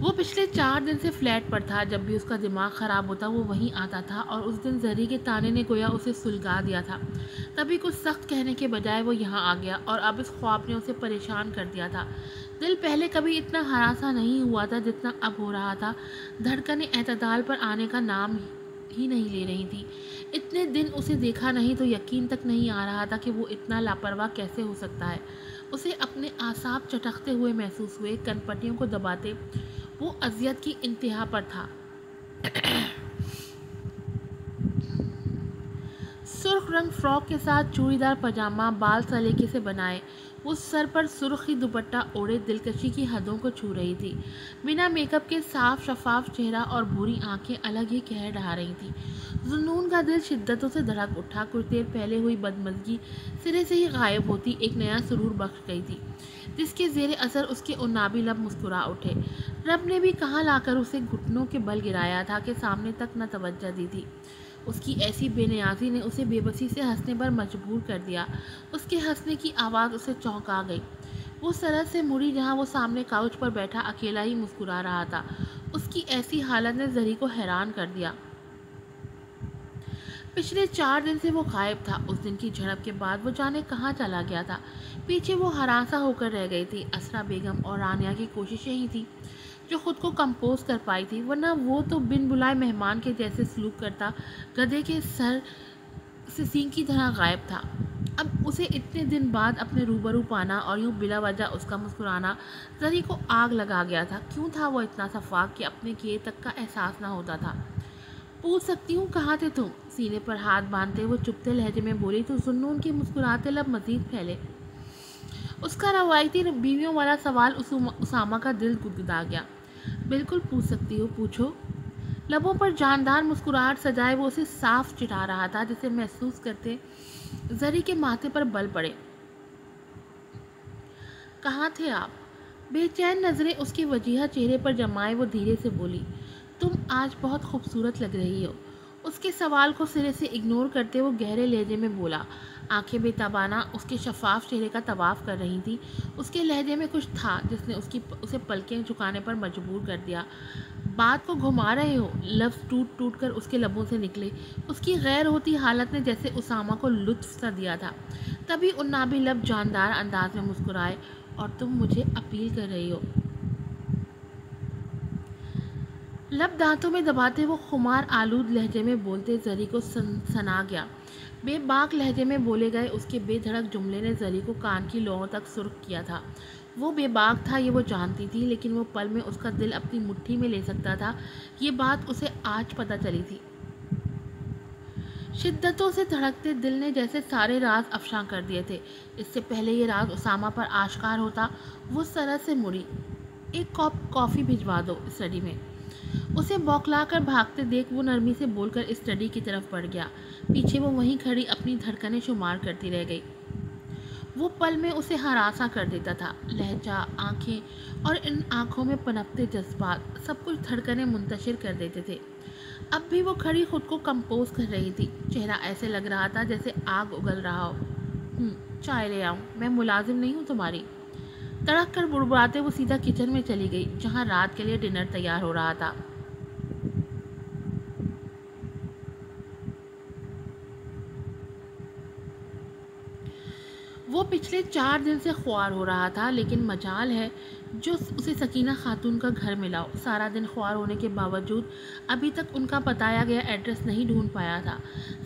وہ پچھلے 4 دن سے فلیٹ پر تھا، جب بھی اس کا دماغ خراب ہوتا وہ وہیں آتا تھا، اور اس دن زری کے تانے نے گویا اسے سلگا دیا تھا۔ تبھی کچھ سخت کہنے کے بجائے وہ یہاں آ گیا، اور اب اس خواب نے اسے پریشان کر دیا تھا۔ دل پہلے کبھی اتنا ہراساں نہیں ہوا تھا جتنا اب ہو رہا تھا۔ دھڑکنیں اعتدال پر آنے کا نام ہی نہیں لے رہی تھی۔ اتنے دن اسے دیکھا نہیں تو یقین تک نہیں آ رہا تھا کہ وہ اتنا لاپرواہ کیسے ہو سکتا ہے۔ اسے اپنے اعصاب چٹکتے ہوئے محسوس ہوئے، کنپٹیوں کو دباتے وہ اذیت کی انتہا پر تھا۔ سرخ رنگ فراک کے ساتھ چوڑی دار پاجامہ، بال سلیقے سے بنائے، وہ سر پر سرخی دوپٹہ اوڑھے دلکشی کی حدوں کو چھو رہی تھی۔ بنا میک اپ کے صاف شفاف چہرہ اور بھوری آنکھیں الگ ہی کہر ڈھا رہی تھیں۔ ذنون کا دل شدتوں سے دھڑک اٹھا۔ کچھ دیر پہلے ہوئی بدمزگی سرے سے ہی غائب ہوتی ایک نیا سرور بخش گئی تھی، جس کے زیر اثر اس کے عنابی لب مسکرا اٹھے۔ رب نے بھی کہاں لا کر اسے گھٹنوں کے بل گرایا تھا کہ سامنے تک نہ توجہ دی تھی۔ اس کی ایسی بے نیازی نے اسے بے بسی سے ہنسنے پر مجبور کر دیا۔ اس کے ہنسنے کی آواز اسے چونکا گئی۔ وہ سرحد سے مڑی جہاں وہ سامنے کاؤچ پر بیٹھا اکیلا ہی مسکرا رہا تھا۔ اس کی ایسی حالت نے زری کو حیران کر دیا۔ پچھلے 4 دن سے وہ غائب تھا۔ اس دن کی جھڑپ کے بعد وہ جانے کہاں چلا گیا تھا۔ پیچھے وہ ہراساں ہو کر رہ گئی تھی۔ اسرا بیگم اور رانیہ کی کوششیں ہی تھی جو خود کو کمپوز کر پائی تھی، ورنہ وہ تو بن بلائے مہمان کے جیسے سلوک کرتا گدھے کے سر سے سینگ کی طرح غائب تھا۔ اب اسے اتنے دن بعد اپنے روبرو پانا اور یوں بلا وجہ اس کا مسکرانا زری کو آگ لگا گیا تھا۔ کیوں تھا وہ اتنا شفاق کہ اپنے کیے تک کا احساس نہ ہوتا تھا؟ پوچھ سکتی ہوں کہاں تھے تم؟ سینے پر ہاتھ باندھتے وہ چپتے لہجے میں بولی تو ذنون کے مسکراتے لب مزید پھیلے۔ اس کا روایتی بیویوں والا سوال اسامہ کا دل گدگدا گیا۔ بالکل پوچھ سکتی ہو، پوچھو۔ لبوں پر جاندار مسکراہٹ سجائے وہ اسے صاف چڑھا رہا تھا، جسے محسوس کرتے زری کے ماتھے پر بل پڑے۔ کہاں تھے آپ؟ بے چین نظریں اس کے وجیہہ چہرے پر جمائے وہ دھیرے سے بولی، تم آج بہت خوبصورت لگ رہی ہو۔ اس کے سوال کو سرے سے اگنور کرتے وہ گہرے لہجے میں بولا۔ آنکھیں بے تابانہ اس کے شفاف چہرے کا طواف کر رہی تھیں۔ اس کے لہجے میں کچھ تھا جس نے اسے پلکیں جھکانے پر مجبور کر دیا۔ بات کو گھما رہے ہو؟ لفظ ٹوٹ ٹوٹ کر اس کے لبوں سے نکلے۔ اس کی غیر ہوتی حالت نے جیسے اسامہ کو لطف سا دیا تھا۔ تبھی عنابی لب جاندار انداز میں مسکرائے، اور تم مجھے اپیل کر رہی ہو؟ لب دانتوں میں دباتے وہ خمار آلود لہجے میں بولتے زری کو سنا گیا۔ بے باک لہجے میں بولے گئے اس کے بے دھڑک جملے نے زری کو کان کی لوؤں تک سرخ کیا تھا۔ وہ بے باک تھا یہ وہ جانتی تھی، لیکن وہ پل میں اس کا دل اپنی مٹھی میں لے سکتا تھا، یہ بات اسے آج پتہ چلی تھی۔ شدتوں سے دھڑکتے دل نے جیسے سارے راز افشاں کر دیے تھے۔ اس سے پہلے یہ راز اسامہ پر آشکار ہوتا، وہ سرحد سے مڑی۔ ایک کپ کافی بھجوا دو اسٹڈی میں۔ اسے بوکھلا کر بھاگتے دیکھ وہ نرمی سے بول کر اسٹڈی کی طرف بڑھ گیا۔ پیچھے وہ وہیں کھڑی اپنی دھڑکنیں شمار کرتی رہ گئی۔ وہ پل میں اسے ہراساں کر دیتا تھا۔ لہجہ، آنکھیں اور ان آنکھوں میں پنپتے جذبات سب کچھ دھڑکنیں منتشر کر دیتے تھے۔ اب بھی وہ کھڑی خود کو کمپوز کر رہی تھی۔ چہرہ ایسے لگ رہا تھا جیسے آگ اگل رہا ہو۔ چائے لے آؤں؟ میں ملازم نہیں ہوں تمہاری۔ تڑک کر بڑبڑاتے وہ سیدھا کچن میں چلی گئی، جہاں رات کے لیے ڈنر تیار ہو رہا تھا۔ وہ پچھلے 4 دن سے خوار ہو رہا تھا، لیکن مجال ہے جو اسے سکینہ خاتون کا گھر ملا۔ سارا دن خوار ہونے کے باوجود ابھی تک ان کا بتایا گیا ایڈریس نہیں ڈھونڈ پایا تھا۔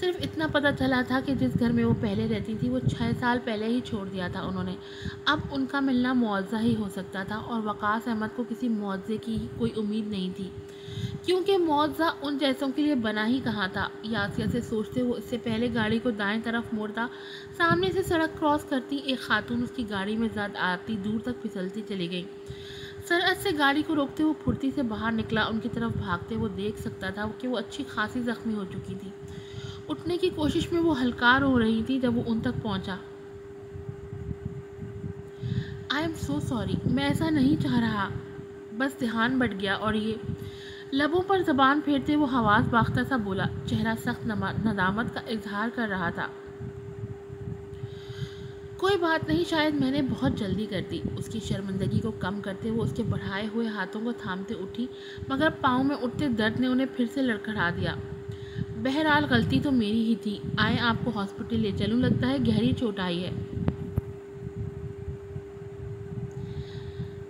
صرف اتنا پتہ چلا تھا کہ جس گھر میں وہ پہلے رہتی تھی وہ 6 سال پہلے ہی چھوڑ دیا تھا انہوں نے۔ اب ان کا ملنا معاوضہ ہی ہو سکتا تھا، اور وقاص احمد کو کسی معاوضے کی کوئی امید نہیں تھی، کیونکہ معاوضہ ان جیسوں کے لیے بنا ہی کہاں تھا۔ یاسیہ سے سوچتے وہ اس سے پہلے گاڑی کو دائیں طرف موڑتا، سامنے سے سڑک کراس کرتی ایک خاتون اس کی گاڑی میں زد آتی دور تک پھسلتی چلی گئی۔ سرحد سے گاڑی کو روکتے وہ پھرتی سے باہر نکلا، ان کی طرف بھاگتے وہ دیکھ سکتا تھا کہ وہ اچھی خاصی زخمی ہو چکی تھی۔ اٹھنے کی کوشش میں وہ ہلکار ہو رہی تھی جب وہ ان تک پہنچا۔ آئی ایم سو سوری، میں ایسا نہیں چاہ رہا، بس دھیان بٹ گیا، اور یہ لبوں پر زبان پھیرتے وہ حواس باختہ سا بولا، چہرہ سخت ندامت کا اظہار کر رہا تھا۔ کوئی بات نہیں، شاید میں نے بہت جلدی کر دی۔ اس کی شرمندگی کو کم کرتے وہ اس کے بڑھائے ہوئے ہاتھوں کو تھامتے اٹھی، مگر پاؤں میں اٹھتے درد نے انہیں پھر سے لڑکھڑا دیا۔ بہرحال غلطی تو میری ہی تھی، آئے آپ کو ہاسپٹل لے چلوں، لگتا ہے گہری چوٹ آئی ہے۔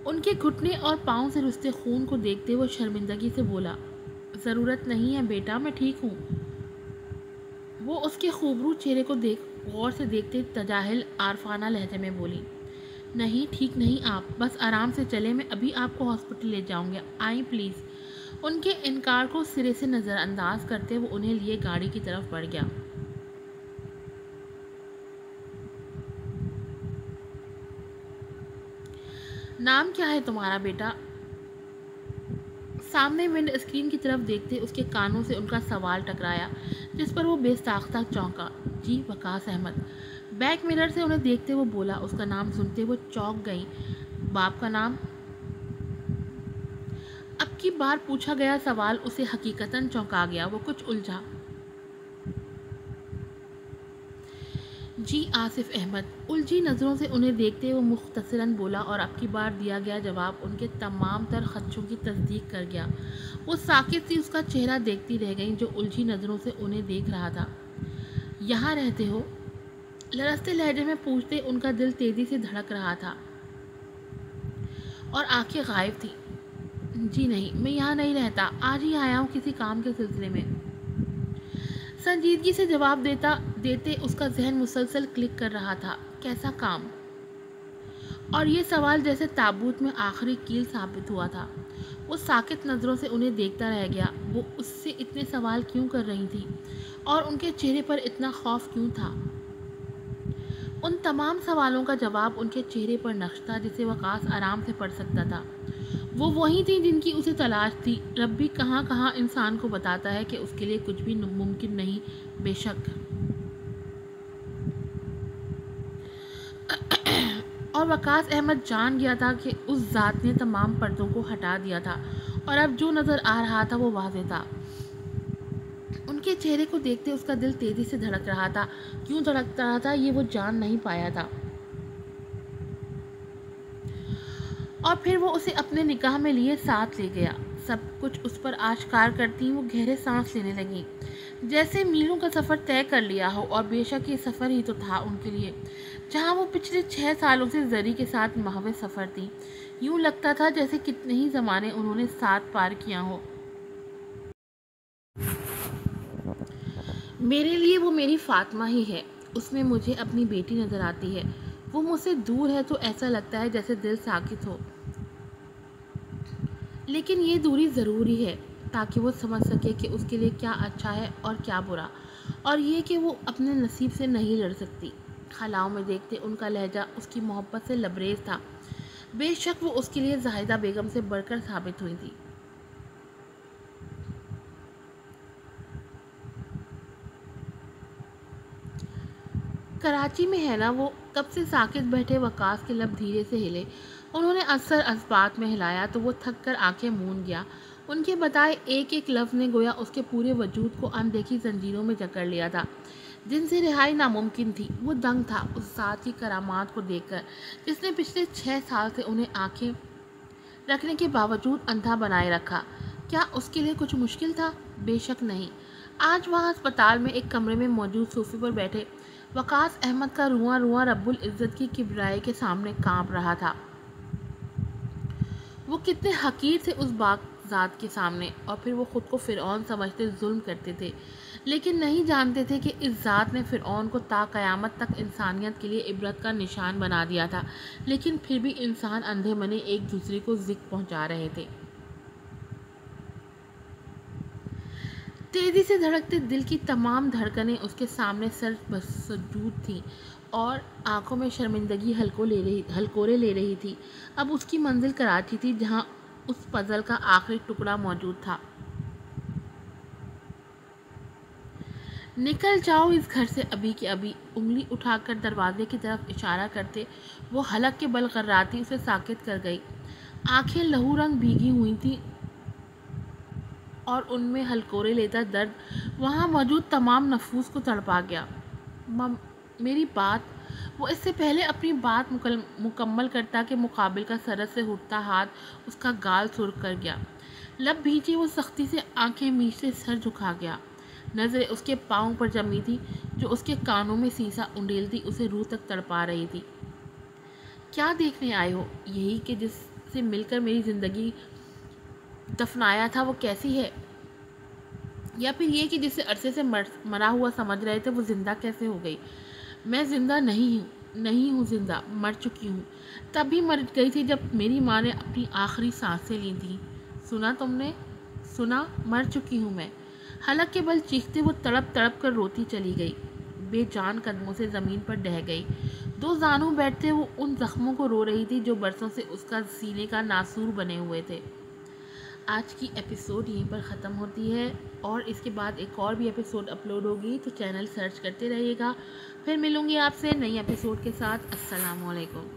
ان کے گھٹنے اور پاؤں سے رستے خون کو دیکھتے وہ شرمندگی سے بولا، ضرورت نہیں ہے بیٹا، میں ٹھیک ہوں۔ وہ اس کے خوبرو چہرے کو غور سے دیکھتے تجاہل عارفانہ لہجے میں بولی، نہیں ٹھیک نہیں آپ، بس آرام سے چلیں، میں ابھی آپ کو ہاسپٹل لے جاؤں گا، آئیں پلیز۔ ان کے انکار کو سرے سے نظر انداز کرتے وہ انہیں لیے گاڑی کی طرف بڑھ گیا۔ نام کیا ہے تمہارا بیٹا؟ سامنے ونڈ اسکرین کی طرف دیکھتے اس کے کانوں سے ان کا سوال ٹکرایا، جس پر وہ بے ساختہ چونکا۔ جی وقاص احمد۔ بیک مرر سے انہیں دیکھتے وہ بولا، اس کا نام سنتے وہ چونک گئیں۔ باپ کا نام؟ اب کی بار پوچھا گیا سوال اسے حقیقتاً چونکا گیا، وہ کچھ الجھا۔ جی آصف احمد۔ الجھی نظروں سے انہیں دیکھتے وہ مختصراً بولا، اور اب کی بار دیا گیا جواب ان کے تمام تر خدشوں کی تصدیق کر گیا۔ وہ ساکت سی اس کا چہرہ دیکھتی رہ گئیں جو الجھی نظروں سے انہیں دیکھ رہا تھا۔ یہاں رہتے ہو؟ لرزتے لہجے میں پوچھتے ان کا دل تیزی سے دھڑک رہا تھا اور آنکھیں غائب تھیں۔ جی نہیں، میں یہاں نہیں رہتا، آج ہی آیا ہوں کسی کام کے سلسلے میں۔ سنجیدگی سے جواب دیتے اس کا ذہن مسلسل کلک کر رہا تھا، کیسا کام؟ اور یہ سوال جیسے تابوت میں آخری کیل ثابت ہوا تھا۔ وہ ساکت نظروں سے انہیں دیکھتا رہ گیا، وہ اس سے اتنے سوال کیوں کر رہی تھی اور ان کے چہرے پر اتنا خوف کیوں تھا؟ ان تمام سوالوں کا جواب ان کے چہرے پر نقش تھا جسے وقاص آرام سے پڑھ سکتا تھا۔ وہ وہی تھی جن کی اسے تلاش تھی۔ رب بھی کہاں کہاں انسان کو بتاتا ہے کہ اس کے لیے کچھ بھی ممکن نہیں، بے شک۔ اور وقاص احمد جان گیا تھا کہ اس ذات نے تمام پردوں کو ہٹا دیا تھا، اور اب جو نظر آ رہا تھا وہ واضح تھا۔ ان کے چہرے کو دیکھتے اس کا دل تیزی سے دھڑک رہا تھا، کیوں دھڑکتا رہا تھا یہ وہ جان نہیں پایا تھا۔ اور پھر وہ اسے اپنے نکاح میں لیے ساتھ لے گیا۔ سب کچھ اس پر آشکار کرتی وہ گہرے سانس لینے لگیں، جیسے میلوں کا سفر طے کر لیا ہو، اور بے شک یہ سفر ہی تو تھا ان کے لیے، جہاں وہ پچھلے 6 سالوں سے زری کے ساتھ محو سفر تھی۔ یوں لگتا تھا جیسے کتنے ہی زمانے انہوں نے ساتھ پار کیا ہو۔ میرے لیے وہ میری فاطمہ ہی ہے، اس میں مجھے اپنی بیٹی نظر آتی ہے۔ وہ مجھ سے دور ہے تو ایسا لگتا ہے جیسے دل ساکت ہو، لیکن یہ دوری ضروری ہے تاکہ وہ سمجھ سکے کہ اس کے لیے کیا اچھا ہے اور کیا برا، اور یہ کہ وہ اپنے نصیب سے نہیں لڑ سکتی۔ خلاؤں میں دیکھتے ان کا لہجہ اس کی محبت سے لبریز تھا، بے شک وہ اس کے لیے زاہدہ بیگم سے بڑھ کر ثابت ہوئی تھی۔ کراچی میں ہے نا وہ؟ کب سے ساکت بیٹھے وقاص کے لب دھیرے سے ہلے۔ انہوں نے اثر اسبات میں ہلایا تو وہ تھک کر آنکھیں مون گیا۔ ان کے بتائے ایک ایک لفظ نے گویا اس کے پورے وجود کو اندیکھی زنجیروں میں جکڑ لیا تھا، جن سے رہائی ناممکن تھی۔ وہ دنگ تھا اس ذات کی کرامات کو دیکھ کر جس نے پچھلے 6 سال سے انہیں آنکھیں رکھنے کے باوجود اندھا بنائے رکھا۔ کیا اس کے لیے کچھ مشکل تھا؟ بے شک نہیں۔ آج وہاں ہسپتال میں ایک کمرے میں موجود صوفے پر بیٹھے وقاص احمد کا رواں رواں رب العزت کی کبریائی کے سامنے کانپ رہا تھا۔ وہ کتنے حقیر تھے اس پاک ذات کے سامنے، اور پھر وہ خود کو فرعون سمجھتے ظلم کرتے تھے، لیکن نہیں جانتے تھے کہ اس ذات نے فرعون کو تا قیامت تک انسانیت کے لیے عبرت کا نشان بنا دیا تھا، لیکن پھر بھی انسان اندھے منے ایک دوسرے کو ذکر پہنچا رہے تھے۔ تیزی سے دھڑکتے دل کی تمام دھڑکنیں اس کے سامنے سر بسجود تھیں، اور آنکھوں میں شرمندگی ہلکورے لے رہی تھی۔ اب اس کی منزل کراچی تھی، جہاں اس پزل کا آخری ٹکڑا موجود تھا۔ نکل جاؤ اس گھر سے ابھی کے ابھی۔ انگلی اٹھا کر دروازے کی طرف اشارہ کرتے وہ حلق کے بل غراتی اسے ساکت کر گئی۔ آنکھیں لہو رنگ بھیگی ہوئی تھیں اور ان میں ہلکورے لیتا درد وہاں موجود تمام نفوس کو تڑپا گیا۔ میری بات، وہ اس سے پہلے اپنی بات مکمل کرتا کہ مقابل کا سرد سے اٹھتا ہاتھ اس کا گال سرخ کر گیا۔ لب بھیجے وہ سختی سے آنکھیں میچتے سر جھکا گیا۔ نظریں اس کے پاؤں پر جمی تھی جو اس کے کانوں میں سیسا انڈیلتی اسے روح تک تڑپا رہی تھی۔ کیا دیکھنے آئے ہو؟ یہی کہ جس سے مل کر میری زندگی دفنایا تھا وہ کیسی ہے؟ یا پھر یہ کہ جس سے عرصے سے مرا ہوا سمجھ رہے تھے وہ زندہ کیسے ہو گئی؟ میں زندہ نہیں ہوں زندہ، مر چکی ہوں۔ تب مر گئی تھی جب میری ماں نے اپنی آخری سانسیں لی تھیں۔ سنا تم نے؟ سنا؟ مر چکی ہوں میں۔ حلق کے بل چیختے وہ تڑپ تڑپ کر روتی چلی گئی، بے جان قدموں سے زمین پر ڈہ گئی۔ دو زانوں بیٹھتے وہ ان زخموں کو رو رہی تھی جو برسوں سے اس کا سینے کا ناسور بنے ہوئے تھے۔ آج کی ایپیسوڈ یہیں پر ختم ہوتی ہے اور اس کے بعد ایک اور بھی ایپیسوڈ اپلوڈ ہوگی، تو چینل سرچ کرتے رہیے گا۔ پھر ملوں گی آپ سے نئی ایپیسوڈ کے ساتھ۔ السلام علیکم۔